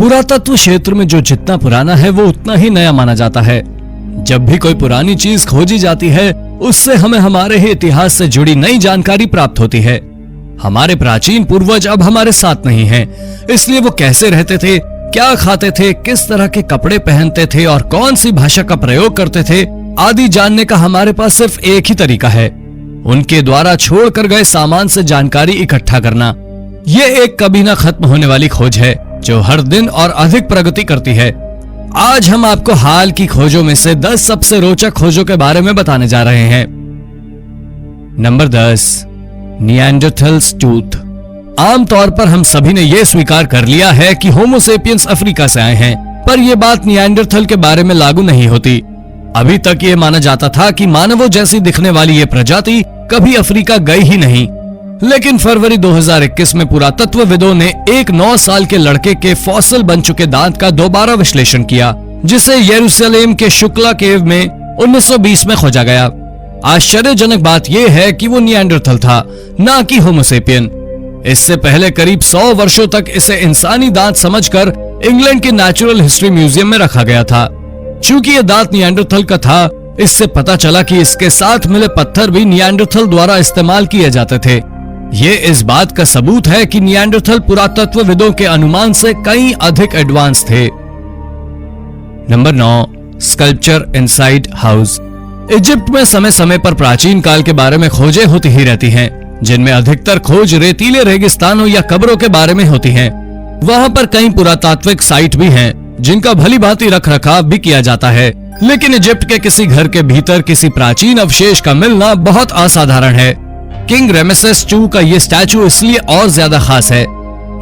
पुरातत्व क्षेत्र में जो जितना पुराना है वो उतना ही नया माना जाता है। जब भी कोई पुरानी चीज खोजी जाती है उससे हमें हमारे ही इतिहास से जुड़ी नई जानकारी प्राप्त होती है। हमारे प्राचीन पूर्वज अब हमारे साथ नहीं हैं, इसलिए वो कैसे रहते थे, क्या खाते थे, किस तरह के कपड़े पहनते थे और कौन सी भाषा का प्रयोग करते थे आदि जानने का हमारे पास सिर्फ एक ही तरीका है, उनके द्वारा छोड़कर गए सामान से जानकारी इकट्ठा करना। ये एक कभी ना खत्म होने वाली खोज है जो हर दिन और अधिक प्रगति करती है। आज हम आपको हाल की खोजों में से 10 सबसे रोचक खोजों के बारे में बताने जा रहे हैं। Number 10, Neanderthals tooth. आमतौर पर हम सभी ने यह स्वीकार कर लिया है कि होमोसेपियंस अफ्रीका से आए हैं, पर यह बात निएंडरथल के बारे में लागू नहीं होती। अभी तक यह माना जाता था कि मानवों जैसी दिखने वाली यह प्रजाति कभी अफ्रीका गई ही नहीं। लेकिन फरवरी 2021 में पुरातत्वविदों ने एक 9 साल के लड़के के फॉसिल बन चुके दांत का दोबारा विश्लेषण किया, जिसे यरूशलेम के शुक्ला केव में 1920 में खोजा गया। आश्चर्यजनक बात यह है कि वो निएंडरथल था, ना कि होमोसेपियन। इससे पहले करीब 100 वर्षों तक इसे इंसानी दांत समझकर इंग्लैंड के नेचुरल हिस्ट्री म्यूजियम में रखा गया था। चूंकि यह दांत निएंडरथल का था, इससे पता चला कि इसके साथ मिले पत्थर भी निएंडरथल द्वारा इस्तेमाल किए जाते थे। ये इस बात का सबूत है कि निएंडरथल पुरातत्वविदों के अनुमान से कहीं अधिक एडवांस थे। Number 9, sculpture inside house. Egypt में समय समय पर प्राचीन काल के बारे में खोजें होती ही रहती हैं, जिनमें अधिकतर खोज रेतीले रेगिस्तानों या कब्रों के बारे में होती हैं। वहां पर कई पुरातात्विक साइट भी हैं, जिनका भली भांति रख रखाव भी किया जाता है। लेकिन इजिप्ट के किसी घर के भीतर किसी प्राचीन अवशेष का मिलना बहुत असाधारण है। किंग रेमेसेस II का ये स्टैचू इसलिए और ज्यादा खास है।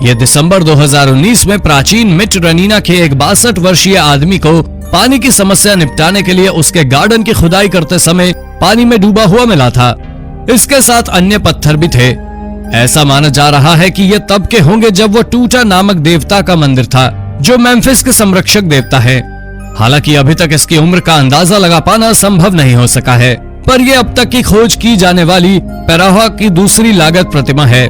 यह दिसंबर 2019 में प्राचीन मिट रनीना के एक 62 वर्षीय आदमी को पानी की समस्या निपटाने के लिए उसके गार्डन की खुदाई करते समय पानी में डूबा हुआ मिला था। इसके साथ अन्य पत्थर भी थे। ऐसा माना जा रहा है कि ये तब के होंगे जब वो टूटा नामक देवता का मंदिर था, जो मेम्फिस के संरक्षक देवता है। हालांकि अभी तक इसकी उम्र का अंदाजा लगा पाना संभव नहीं हो सका है, पर यह अब तक की खोज की जाने वाली पेराहा की दूसरी लागत प्रतिमा है।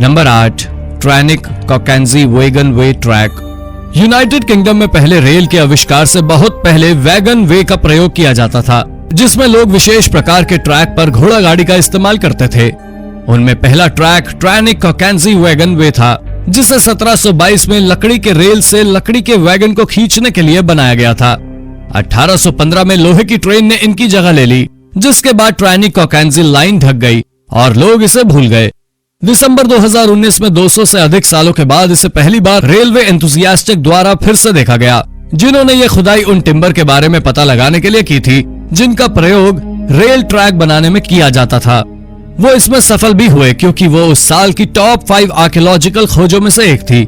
नंबर 8, ट्रैनिक कॉकेंजी वैगन वे ट्रैक। यूनाइटेड किंगडम में पहले रेल के आविष्कार से बहुत पहले वैगन वे का प्रयोग किया जाता था, जिसमें लोग विशेष प्रकार के ट्रैक पर घोड़ा गाड़ी का इस्तेमाल करते थे। उनमें पहला ट्रैक ट्रैनिक कॉकेंजी वैगन वे था, जिसे 1722 में लकड़ी के रेल से लकड़ी के वैगन को खींचने के लिए बनाया गया था। 1815 में लोहे की ट्रेन ने इनकी जगह ले ली, जिसके बाद ट्रैनिक कॉकेंजी लाइन ढक गई और लोग इसे भूल गए। दिसंबर 2019 में 200 से अधिक सालों के बाद इसे पहली बार रेलवे एंथुसियास्टिक द्वारा फिर से देखा गया, जिन्होंने ये खुदाई उन टिम्बर के बारे में पता लगाने के लिए की थी जिनका प्रयोग रेल ट्रैक बनाने में किया जाता था। वो इसमें सफल भी हुए क्योंकि वो उस साल की टॉप 5 आर्कियोलॉजिकल खोजों में से एक थी।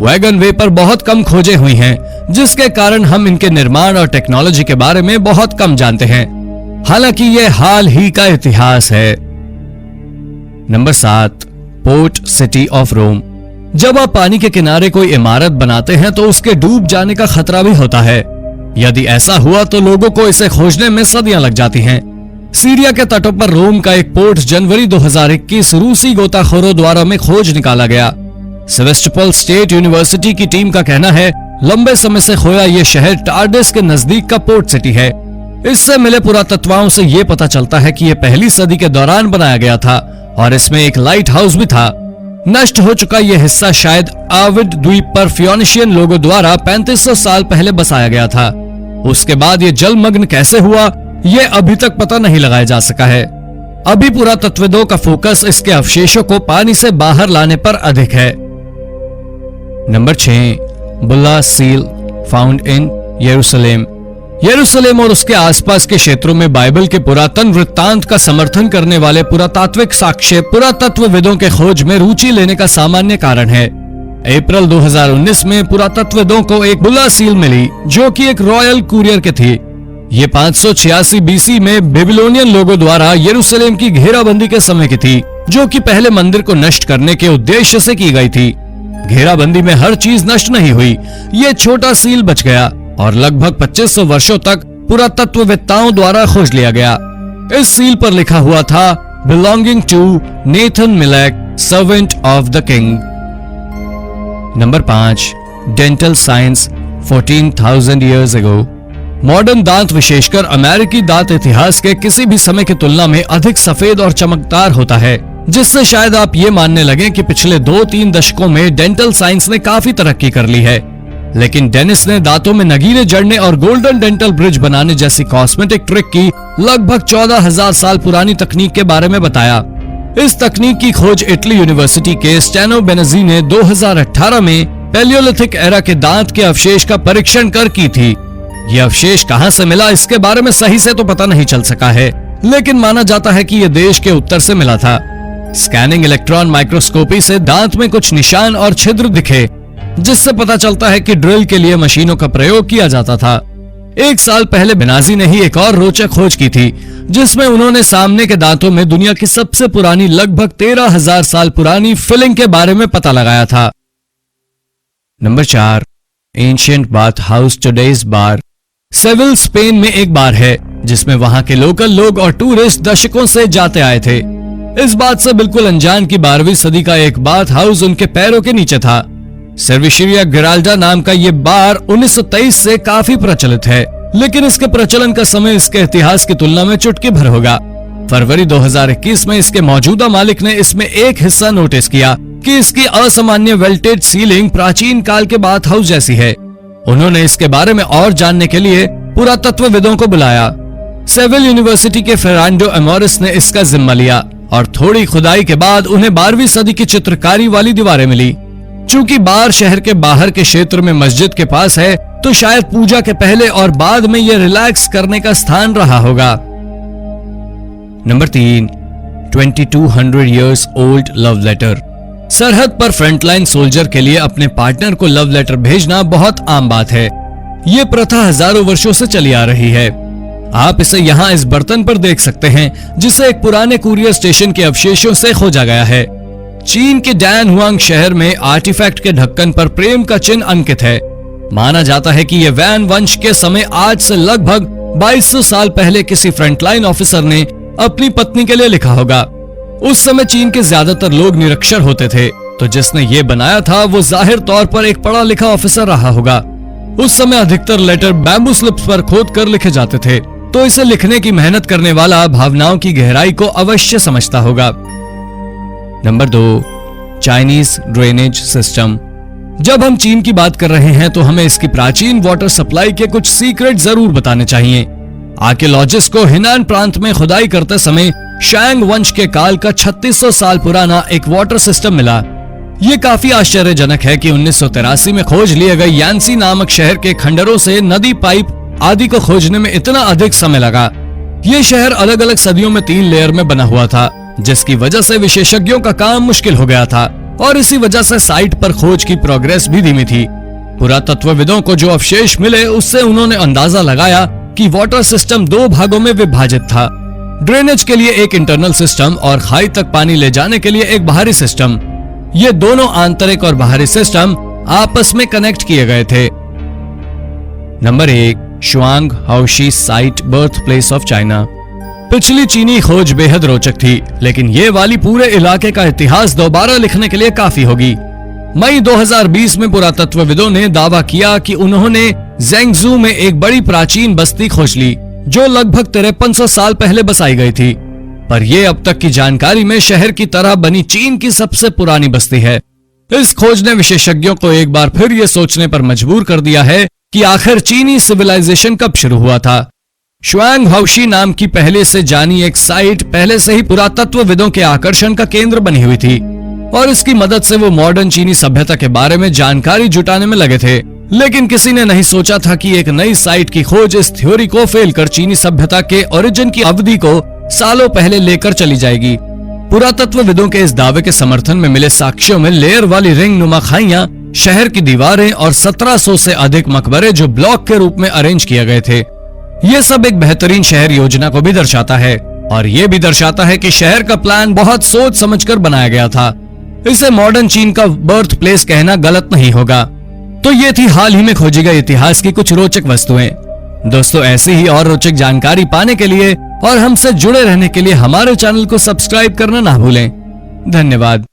वैगन वे पर बहुत कम खोजें हुई हैं, जिसके कारण हम इनके निर्माण और टेक्नोलॉजी के बारे में बहुत कम जानते हैं। हालांकि ये हाल ही का इतिहास है। Number 7, port city of Rome. जब आप पानी के किनारे कोई इमारत बनाते हैं तो उसके डूब जाने का खतरा भी होता है। यदि ऐसा हुआ तो लोगों को इसे खोजने में सदियां लग जाती हैं। सीरिया के तटों पर रोम का एक पोर्ट जनवरी 2021 रूसी गोताखोरों द्वारा में खोज निकाला गया। सेवेस्टोपोल स्टेट यूनिवर्सिटी की टीम का कहना है, लंबे समय से खोया ये शहर टार्डिस के नजदीक का पोर्ट सिटी है। इससे मिले पुरातत्वों से ये पता चलता है कि यह पहली सदी के दौरान बनाया गया था और इसमें एक लाइट हाउस भी था। नष्ट हो चुका यह हिस्सा शायद आविड द्वीप पर फियोनिशियन लोगों द्वारा 3500 साल पहले बसाया गया था। उसके बाद ये जलमग्न कैसे हुआ, यह अभी तक पता नहीं लगाया जा सका है। अभी पुरातत्वविदों का फोकस इसके अवशेषों को पानी से बाहर लाने पर अधिक है। Number 6, Bulla seal found in यरूशलेम। यरूशलेम और उसके आसपास के क्षेत्रों में बाइबल के पुरातन वृत्तांत का समर्थन करने वाले पुरातात्विक साक्ष्य पुरातत्वविदों के खोज में रुचि लेने का सामान्य कारण है। अप्रैल 2019 में पुरातत्वविदों को एक बुल्ला सील मिली, जो कि एक रॉयल कुरियर के थी। ये 586 BC में बेबीलोनियन लोगों द्वारा यरूशलेम की घेराबंदी के समय की थी, जो कि पहले मंदिर को नष्ट करने के उद्देश्य से की गई थी। घेराबंदी में हर चीज नष्ट नहीं हुई, ये छोटा सील बच गया और लगभग 2500 वर्षों तक पुरातत्ववेत्ताओं द्वारा खोज लिया गया। इस सील पर लिखा हुआ था, बिलोंगिंग टू नेथन मिलेक servant of the king. Number 5, dental science 14,000 years ago। Modern दांत विशेषकर अमेरिकी दांत इतिहास के किसी भी समय की तुलना में अधिक सफेद और चमकदार होता है, जिससे शायद आप ये मानने लगे कि पिछले 2-3 दशकों में डेंटल साइंस ने काफी तरक्की कर ली है। लेकिन डेनिस ने दांतों में नगीने जड़ने और गोल्डन डेंटल ब्रिज बनाने जैसी कॉस्मेटिक ट्रिक की लगभग 14,000 साल पुरानी तकनीक के बारे में बताया। इस तकनीक की खोज इटली यूनिवर्सिटी के स्टेनो बेनेज़ी ने 2018 में पैलियोलिथिक एरा के दांत के अवशेष का परीक्षण कर की थी। यह अवशेष कहां से मिला इसके बारे में सही से तो पता नहीं चल सका है, लेकिन माना जाता है कि यह देश के उत्तर से मिला था। स्कैनिंग इलेक्ट्रॉन माइक्रोस्कोपी से दांत में कुछ निशान और छिद्र दिखे, जिससे पता चलता है कि ड्रिल के लिए मशीनों का प्रयोग किया जाता था। 1 साल पहले बेनाजी ने ही एक और रोचक खोज की थी, जिसमें उन्होंने सामने के दांतों में दुनिया की सबसे पुरानी लगभग 13,000 साल पुरानी फिलिंग के बारे में पता लगाया था। Number 4, ancient bath house today's bar. Seville Spain में एक बार है जिसमें वहां के लोकल लोग और टूरिस्ट दशकों से जाते आए थे। इस बात से बिल्कुल अनजान की 12वीं सदी का एक बाथ हाउस उनके पैरों के नीचे था। सर्विशिया गिराल्डा नाम का ये बार 1923 से काफी प्रचलित है, लेकिन इसके प्रचलन का समय इसके इतिहास की तुलना में चुटकी भर होगा। फरवरी 2021 में इसके मौजूदा मालिक ने इसमें एक हिस्सा नोटिस किया कि इसकी असामान्य वेल्टेड सीलिंग प्राचीन काल के बाथ हाउस जैसी है। उन्होंने इसके बारे में और जानने के लिए पुरातत्वविदों को बुलाया। सेविल यूनिवर्सिटी के फेरांडो एमोरिस ने इसका जिम्मा लिया और थोड़ी खुदाई के बाद उन्हें 12वीं सदी की चित्रकारी वाली दीवारें मिली। चूंकि बार शहर के बाहर के क्षेत्र में मस्जिद के पास है, तो शायद पूजा के पहले और बाद में यह रिलैक्स करने का स्थान रहा होगा। Number 3, 2200 years old love letter. सरहद पर फ्रंटलाइन सोल्जर के लिए अपने पार्टनर को लव लेटर भेजना बहुत आम बात है। ये प्रथा हजारों वर्षों से चली आ रही है। आप इसे यहाँ इस बर्तन पर देख सकते हैं, जिसे एक पुराने कुरियर स्टेशन के अवशेषों से खोजा गया है। चीन के डैन हुआंग शहर में आर्टिफैक्ट के ढक्कन पर प्रेम का चिन्ह अंकित है। माना जाता है कि यह वैन वंश के समय आज से लगभग 2200 साल पहले किसी फ्रंटलाइन ऑफिसर ने अपनी पत्नी के लिए लिखा होगा। उस समय चीन के ज्यादातर लोग निरक्षर होते थे, तो जिसने ये बनाया था वो जाहिर तौर पर एक पढ़ा लिखा ऑफिसर रहा होगा। उस समय अधिकतर लेटर बैम्बू स्लिप्स पर खोद कर लिखे जाते थे, तो इसे लिखने की मेहनत करने वाला भावनाओं की गहराई को अवश्य समझता होगा। Number 2, Chinese drainage system. जब हम चीन की बात कर रहे हैं तो हमें इसकी प्राचीन वाटर सप्लाई के कुछ सीक्रेट जरूर बताने चाहिए। आर्कियोलॉजिस्ट को हिनान प्रांत में खुदाई करते समय शैंग वंश के काल का 3600 साल पुराना एक वाटर सिस्टम मिला। ये काफी आश्चर्यजनक है कि 1983 में खोज लिए गए यानसी नामक शहर के खंडरों से नदी पाइप आदि को खोजने में इतना अधिक समय लगा। ये शहर अलग अलग सदियों में 3 लेयर में बना हुआ था, जिसकी वजह से विशेषज्ञों का काम मुश्किल हो गया था और इसी वजह से साइट पर खोज की प्रोग्रेस भी धीमी थी। पुरातत्वविदों को जो अवशेष मिले उससे उन्होंने अंदाजा लगाया कि वाटर सिस्टम 2 भागों में विभाजित था। ड्रेनेज के लिए एक इंटरनल सिस्टम और खाई तक पानी ले जाने के लिए एक बाहरी सिस्टम। ये दोनों आंतरिक और बाहरी सिस्टम आपस में कनेक्ट किए गए थे। Number 1, Shuanghuaishu site birth place of China. पिछली चीनी खोज बेहद रोचक थी, लेकिन ये वाली पूरे इलाके का इतिहास दोबारा लिखने के लिए काफी होगी। मई 2020 में पुरातत्वविदों ने दावा किया कि उन्होंने ज़ेंगजू में एक बड़ी प्राचीन बस्ती खोज ली, जो लगभग 5300 साल पहले बसाई गई थी। पर यह अब तक की जानकारी में शहर की तरह बनी चीन की सबसे पुरानी बस्ती है। इस खोज ने विशेषज्ञों को एक बार फिर ये सोचने पर मजबूर कर दिया है कि आखिर चीनी सिविलाइजेशन कब शुरू हुआ था। शुआंग हाओशी नाम की पहले से जानी एक साइट पहले से ही पुरातत्वविदों के आकर्षण का केंद्र बनी हुई थी और इसकी मदद से वो मॉडर्न चीनी सभ्यता के बारे में जानकारी जुटाने में लगे थे। लेकिन किसी ने नहीं सोचा था कि एक नई साइट की खोज इस थ्योरी को फेल कर चीनी सभ्यता के ओरिजिन की अवधि को सालों पहले लेकर चली जाएगी। पुरातत्वविदों के इस दावे के समर्थन में मिले साक्ष्यों में लेयर वाली रिंग नुमा खाइयां, शहर की दीवारें और 1700 से अधिक मकबरे जो ब्लॉक के रूप में अरेंज किए गए थे। ये सब एक बेहतरीन शहर योजना को भी दर्शाता है और ये भी दर्शाता है कि शहर का प्लान बहुत सोच समझकर बनाया गया था। इसे मॉडर्न चीन का बर्थ प्लेस कहना गलत नहीं होगा। तो ये थी हाल ही में खोजी गई इतिहास की कुछ रोचक वस्तुएं। दोस्तों, ऐसी ही और रोचक जानकारी पाने के लिए और हमसे जुड़े रहने के लिए हमारे चैनल को सब्सक्राइब करना ना भूलें। धन्यवाद।